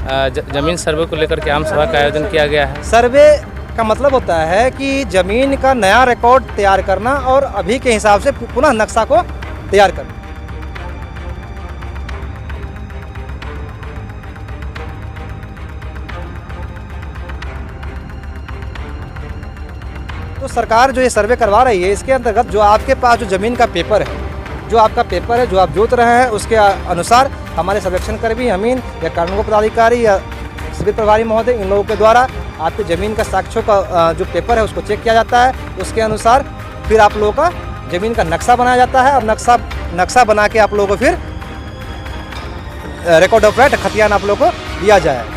जमीन सर्वे को लेकर के आम सभा का आयोजन किया गया है। सर्वे का मतलब होता है कि जमीन का नया रिकॉर्ड तैयार करना और अभी के हिसाब से पुनः नक्शा को तैयार करना। तो सरकार जो ये सर्वे करवा रही है, इसके अंतर्गत जो आपके पास जो ज़मीन का पेपर है, जो आपका पेपर है, जो आप जोत रहे हैं, उसके अनुसार हमारे सर्वेक्षण कर्मी, अमीन या कानून पदाधिकारी या शिविर प्रभारी महोदय, इन लोगों के द्वारा आपकी ज़मीन का साक्ष्यों का जो पेपर है उसको चेक किया जाता है। उसके अनुसार फिर आप लोगों का ज़मीन का नक्शा बनाया जाता है और नक्शा बना के आप लोगों को फिर रिकॉर्ड ऑफ राइट खतियान आप लोगों को दिया जाए।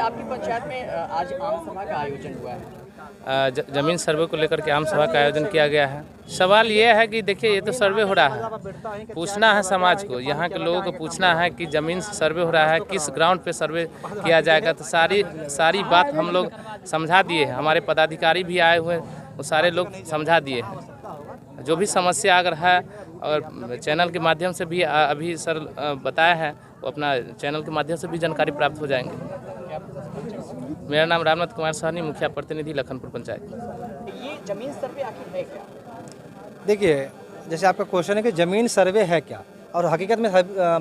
आपकी पंचायत में आज आम सभा का आयोजन हुआ है। जमीन सर्वे को लेकर के आम सभा का आयोजन किया गया है। सवाल ये है कि देखिए, ये तो सर्वे हो रहा है, पूछना है समाज को, यहाँ के लोगों को पूछना है कि ज़मीन सर्वे हो रहा है, किस ग्राउंड पे सर्वे किया जाएगा। तो सारी बात हम लोग समझा दिए हैं। हमारे पदाधिकारी भी आए हुए, वो सारे लोग समझा दिए हैं। जो भी समस्या अगर है और चैनल के माध्यम से भी अभी सर बताया है, वो अपना चैनल के माध्यम से भी जानकारी प्राप्त हो जाएंगे। मेरा नाम रामनाथ कुमार साहनी, मुखिया प्रतिनिधि लखनपुर पंचायत। ये जमीन सर्वे आखिर है क्या? देखिए, जैसे आपका क्वेश्चन है कि ज़मीन सर्वे है क्या, और हकीकत में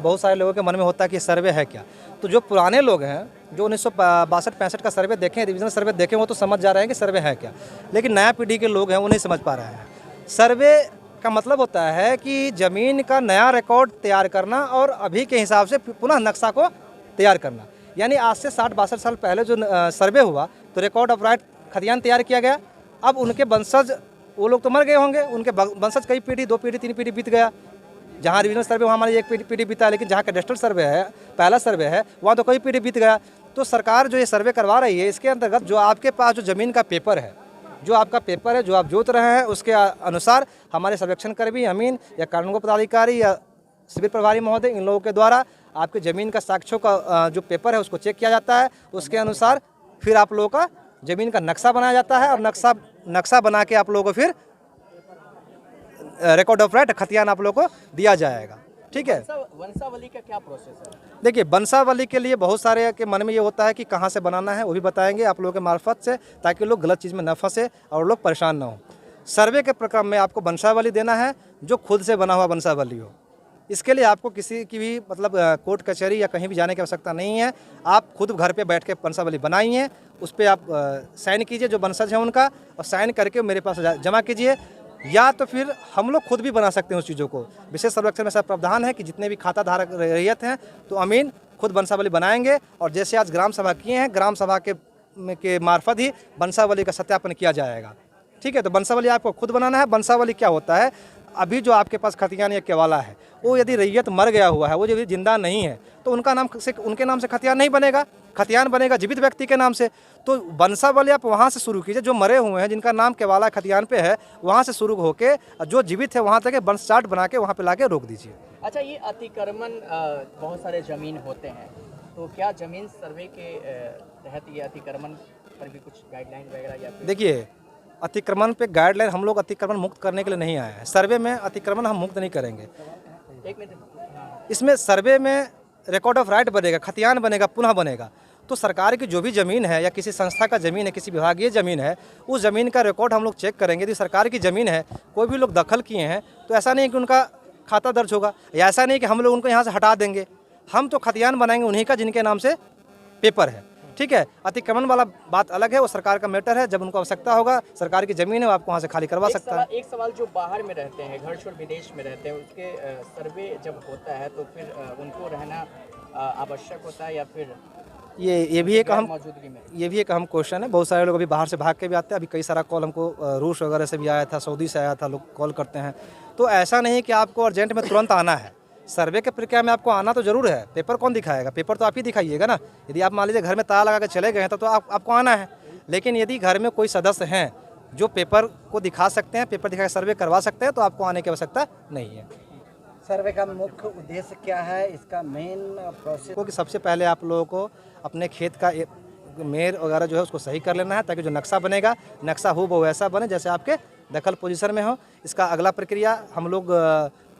बहुत सारे लोगों के मन में होता है कि सर्वे है क्या। तो जो पुराने लोग हैं, जो 1962-65 का सर्वे देखें, रिविजनल सर्वे देखें, वो तो समझ जा रहे हैं कि सर्वे है क्या। लेकिन नया पीढ़ी के लोग हैं, वो नहीं समझ पा रहे हैं। सर्वे का मतलब होता है कि ज़मीन का नया रिकॉर्ड तैयार करना और अभी के हिसाब से पुनः नक्शा को तैयार करना। यानी आज से 60-62 साल पहले जो सर्वे हुआ, तो रिकॉर्ड ऑफ राइट खतियान तैयार किया गया। अब उनके वंशज, वो लोग तो मर गए होंगे, उनके वंशज कई पीढ़ी, 2 पीढ़ी 3 पीढ़ी बीत गया। जहाँ रिविजनल सर्वे वहाँ हमारी 1 पीढ़ी बीता, लेकिन जहाँ कैडेस्ट्रल सर्वे है, पहला सर्वे है, वहाँ तो कई पीढ़ी बीत गया। तो सरकार जो ये सर्वे करवा रही है, इसके अंतर्गत जो आपके पास जो ज़मीन का पेपर है, जो आपका पेपर है, जो आप जोत रहे हैं, उसके अनुसार हमारे सर्वेक्षण कर्मी, अमीन या कानून पदाधिकारी या शिविर प्रभारी महोदय, इन लोगों के द्वारा आपके ज़मीन का साक्ष्यों का जो पेपर है उसको चेक किया जाता है। उसके अनुसार फिर आप लोगों का ज़मीन का नक्शा बनाया जाता है और नक्शा बना के आप लोगों को फिर रिकॉर्ड ऑफ राइट खतियान आप लोगों को दिया जाएगा। ठीक है। वंशावली का क्या प्रोसेस है? देखिए, वंशावली के लिए बहुत सारे के मन में ये होता है कि कहाँ से बनाना है, वो भी बताएंगे आप लोगों के मार्फत से, ताकि लोग गलत चीज़ में न फंसे और लोग परेशान ना हो। सर्वे के प्रक्रम में आपको वंशावली देना है जो खुद से बना हुआ वंशावली हो। इसके लिए आपको किसी की भी मतलब कोर्ट कचहरी या कहीं भी जाने की आवश्यकता नहीं है। आप खुद घर पे बैठ के वंशावली बनाइए, उस पर आप साइन कीजिए जो वंशज है उनका, और साइन करके मेरे पास जमा कीजिए। या तो फिर हम लोग खुद भी बना सकते हैं उस चीज़ों को। विशेष सर्वेक्षण में ऐसा प्रावधान है कि जितने भी खाता धारक रैयत हैं, तो अमीन खुद वंशावली बनाएंगे, और जैसे आज ग्राम सभा किए हैं, ग्राम सभा के मार्फत ही वंशावली का सत्यापन किया जाएगा। ठीक है। तो वंशावली आपको खुद बनाना है। वंशावली क्या होता है, अभी जो आपके पास खतियान या केवाला है, वो यदि रैयत मर गया हुआ है, वो यदि जिंदा नहीं है, तो उनके नाम से खतियान नहीं बनेगा। खतियान बनेगा जीवित व्यक्ति के नाम से। तो वंशावली आप वहाँ से शुरू कीजिए, जो मरे हुए हैं, जिनका नाम केवाला खतियान पे है, वहाँ से शुरू होके जो जीवित है वहाँ तक वंश चार्ट बना के वहाँ पे लाके रोक दीजिए। अच्छा, ये अतिक्रमण बहुत सारे ज़मीन होते हैं, तो क्या ज़मीन सर्वे के तहत ये अतिक्रमण पर भी कुछ गाइडलाइन वगैरह या? देखिए, अतिक्रमण पे गाइडलाइन, हम लोग अतिक्रमण मुक्त करने के लिए नहीं आए हैं। सर्वे में अतिक्रमण हम मुक्त नहीं करेंगे। इसमें सर्वे में रिकॉर्ड ऑफ राइट बनेगा, खतियान बनेगा, पुनः बनेगा। तो सरकार की जो भी ज़मीन है या किसी संस्था का ज़मीन है, किसी विभागीय ज़मीन है, उस ज़मीन का रिकॉर्ड हम लोग चेक करेंगे। यदि सरकार की ज़मीन है, कोई भी लोग दखल किए हैं, तो ऐसा नहीं कि उनका खाता दर्ज होगा, या ऐसा नहीं कि हम लोग उनको यहाँ से हटा देंगे। हम तो खतियान बनाएंगे उन्हीं का जिनके नाम से पेपर है। ठीक है। अतिक्रमण वाला बात अलग है, वो सरकार का मैटर है। जब उनको आवश्यकता होगा, सरकार की ज़मीन है, वो आपको वहाँ से खाली करवा सकता है। एक सवाल, जो बाहर में रहते हैं, घर छोड़ विदेश में रहते हैं, उसके सर्वे जब होता है तो फिर उनको रहना आवश्यक होता है या फिर ये भी एक अहम क्वेश्चन है। बहुत सारे लोग अभी बाहर से भाग के भी आते हैं। अभी कई सारा कॉल हमको रूस वगैरह से भी आया था, सऊदी से आया था, लोग कॉल करते हैं। तो ऐसा नहीं कि आपको अर्जेंट में तुरंत आना है। सर्वे के प्रक्रिया में आपको आना तो जरूर है। पेपर कौन दिखाएगा? पेपर तो आप ही दिखाइएगा ना। यदि आप मान लीजिए घर में ताला लगा के चले गए हैं तो आपको आना है। लेकिन यदि घर में कोई सदस्य हैं जो पेपर को दिखा सकते हैं, पेपर दिखा के सर्वे करवा सकते हैं, तो आपको आने की आवश्यकता नहीं है। सर्वे का मुख्य उद्देश्य क्या है, इसका मेन प्रोसेस? क्योंकि सबसे पहले आप लोगों को अपने खेत का मेयर वगैरह जो है उसको सही कर लेना है, ताकि जो नक्शा बनेगा नक्शा हो वो वैसा बने जैसे आपके दखल पोजीशन में हो। इसका अगला प्रक्रिया हम लोग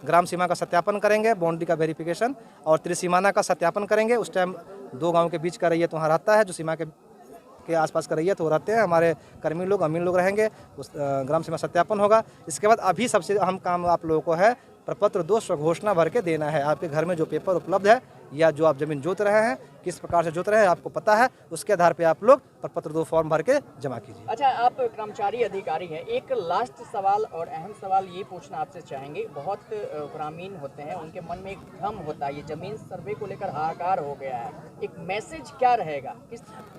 ग्राम सीमा का सत्यापन करेंगे, बाउंड्री का वेरिफिकेशन और त्रिसीमाना का सत्यापन करेंगे। उस टाइम 2 गाँव के बीच का रैयत वहाँ रहता है, जो सीमा के आसपास का रैयत वो रहते हैं, हमारे कर्मी लोग अमीन लोग रहेंगे, उस ग्राम सीमा सत्यापन होगा। इसके बाद अभी सबसे अहम काम आप लोगों को है प्रपत्र 2 स्वघोषणा भर के देना है। आपके घर में जो पेपर उपलब्ध है या जो आप ज़मीन जोत रहे हैं, किस प्रकार से जोत रहे हैं आपको पता है, उसके आधार पे आप लोग प्रपत्र 2 फॉर्म भर के जमा कीजिए। अच्छा, आप कर्मचारी अधिकारी हैं, एक लास्ट सवाल और अहम सवाल ये पूछना आपसे चाहेंगे। बहुत ग्रामीण होते हैं, उनके मन में एक भ्रम होता है, ये जमीन सर्वे को लेकर हाहाकार हो गया है, एक मैसेज क्या रहेगा?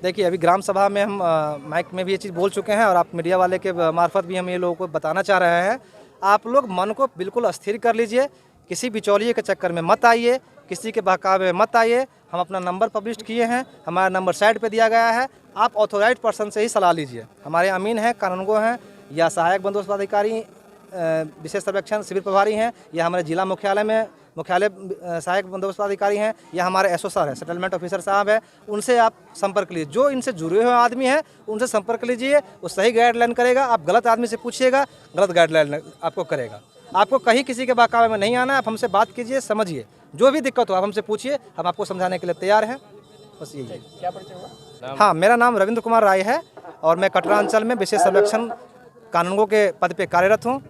देखिए, अभी ग्राम सभा में हम माइक में भी ये चीज़ बोल चुके हैं और आप मीडिया वाले के मार्फत भी हम ये लोगों को बताना चाह रहे हैं। आप लोग मन को बिल्कुल स्थिर कर लीजिए, किसी बिचौलिए के चक्कर में मत आइए, किसी के बहकावे में मत आइए। हम अपना नंबर पब्लिश किए हैं, हमारा नंबर साइड पे दिया गया है, आप ऑथोराइज्ड पर्सन से ही सलाह लीजिए। हमारे अमीन हैं, कानूनगो हैं या सहायक बंदोबस्त अधिकारी, विशेष सर्वेक्षण शिविर प्रभारी हैं, या हमारे जिला मुख्यालय सहायक बंदोबस्त अधिकारी हैं, या हमारे एसओ सर है, सेटलमेंट ऑफिसर साहब है, उनसे आप संपर्क लीजिए। जो इनसे जुड़े हुए आदमी हैं उनसे संपर्क लीजिए, वो सही गाइडलाइन करेगा। आप गलत आदमी से पूछिएगा, गलत गाइडलाइन आपको करेगा। आपको कहीं किसी के बहकावे में नहीं आना है, आप हमसे बात कीजिए, समझिए, जो भी दिक्कत हो आप हमसे पूछिए, हम आपको समझाने के लिए तैयार हैं। बस यही है। क्या परिचय हुआ? हाँ, मेरा नाम रविंद्र कुमार राय है और मैं कटरा अंचल में विशेष सर्वेक्षण कानूनगो के पद पे कार्यरत हूँ।